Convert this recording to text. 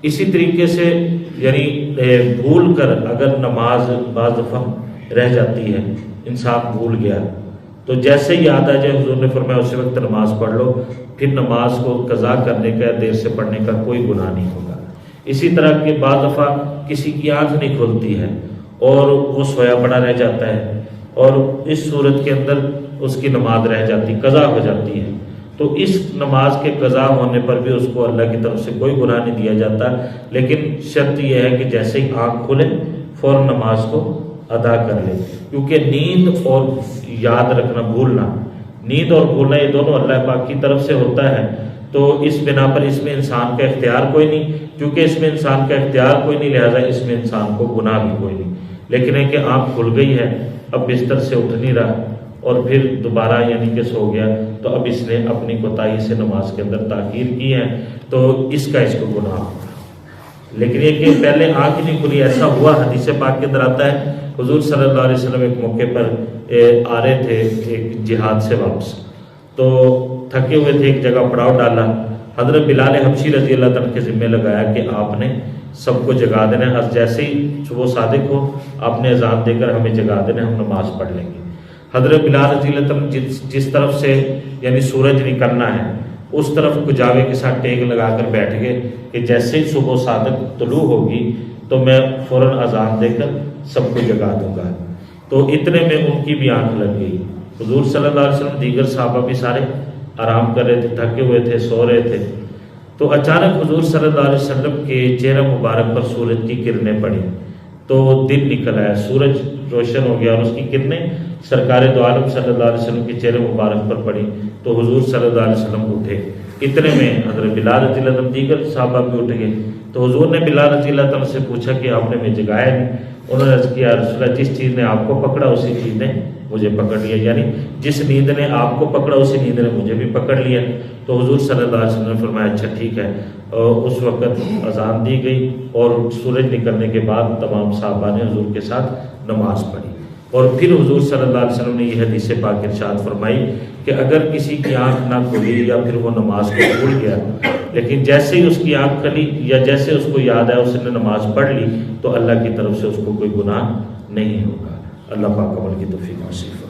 اسی طریقے سے یعنی بھول کر اگر نماز بعض دفعہ رہ جاتی ہے، انسان بھول گیا، تو جیسے یاد آ جائے حضور نے فرمایا اسی وقت نماز پڑھ لو، پھر نماز کو قضا کرنے کا دیر سے پڑھنے کا کوئی گناہ نہیں ہوگا۔ اسی طرح کہ بعض دفعہ کسی کی آنکھ نہیں کھلتی ہے اور وہ سویا پڑا رہ جاتا ہے، اور اس صورت کے اندر اس کی نماز رہ جاتی، قضا ہو جاتی ہے، تو اس نماز کے قضا ہونے پر بھی اس کو اللہ کی طرف سے کوئی گناہ نہیں دیا جاتا، لیکن شرط یہ ہے کہ جیسے ہی آنکھ کھلے فوراً نماز کو ادا کر لے، کیونکہ نیند اور یاد رکھنا، بھولنا، نیند اور بھولنا یہ دونوں اللہ پاک کی طرف سے ہوتا ہے، تو اس بنا پر اس میں انسان کا اختیار کوئی نہیں، کیونکہ اس میں انسان کا اختیار کوئی نہیں، لہذا اس میں انسان کو گناہ بھی کوئی نہیں۔ لیکن ہے کہ آنکھ کھل گئی ہے، اب بستر سے اٹھ نہیں رہا اور پھر دوبارہ یعنی کہ سو گیا، تو اب اس نے اپنی کوتاہی سے نماز کے اندر تاخیر کی ہے، تو اس کو گناہ ہوگا۔ لیکن یہ کہ پہلے آنکھ نہیں کھلی، ایسا ہوا حدیث پاک کے اندر آتا ہے، حضور صلی اللہ علیہ وسلم ایک موقع پر آ رہے تھے ایک جہاد سے واپس، تو تھکے ہوئے تھے، ایک جگہ پڑاؤ ڈالا، حضرت بلال حبشی رضی اللہ تعالیٰ کے ذمہ لگایا کہ آپ نے سب کو جگا دینا ہے، جیسے ہی صبح صادق ہو آپ نے اذان دے کر ہمیں جگا دینا، ہم نماز پڑھ لیں گے۔ حضرت بلال رضی اللہ تعالیٰ جس طرف سے یعنی سورج نکلنا ہے اس طرف کجاوے کے ساتھ ٹیک لگا کر بیٹھ گئے کہ جیسے ہی صبح صادق طلوع ہوگی تو میں فوراً اذان دے کر سب کو جگا دوں گا۔ تو اتنے میں ان کی بھی آنکھ لگ گئی۔ حضور صلی اللہ علیہ وسلم، دیگر صحابہ بھی سارے آرام کر رہے تھے، تھکے ہوئے تھے، سو رہے تھے، تو اچانک حضور صلی اللہ علیہ وسلم کے چہرہ مبارک پر سورج کی کرنیں پڑی، تو دن نکل آیا، سورج روشن ہو گیا اور اس کی کرنیں سرکار دو عالم صلی اللہ علیہ وسلم کے چہرے مبارک پر پڑی، تو حضور صلی اللہ علیہ وسلم اٹھے۔ اتنے میں حضرت بلال رضی اللہ عنہ، دیگر صحابہ بھی اٹھ گئے، تو حضور نے بلال رضی اللہ عنہ سے پوچھا کہ آپ نے مجھے جگایا نہیں؟ انہوں نے عرض کیا رسول اللہ، جس چیز نے آپ کو پکڑا اسی چیز نے مجھے پکڑ لیا، یعنی جس نیند نے آپ کو پکڑا اسی نیند نے مجھے بھی پکڑ لیا۔ تو حضور صلی اللہ علیہ وسلم نے فرمایا اچھا ٹھیک ہے، اور اس وقت اذان دی گئی اور سورج نکلنے کے بعد تمام صحابہ نے حضور کے ساتھ نماز پڑھی، اور پھر حضور صلی اللہ علیہ وسلم نے یہ حدیث پاک ارشاد فرمائی کہ اگر کسی کی آنکھ نہ کھلی یا پھر وہ نماز کو بھول گیا، لیکن جیسے ہی اس کی آنکھ کھلی یا جیسے اس کو یاد آیا اس نے نماز پڑھ لی، تو اللہ کی طرف سے اس کو کوئی گناہ نہیں ہوگا۔ اللہ پاک عمل کی توفیق نصیب فرمائے۔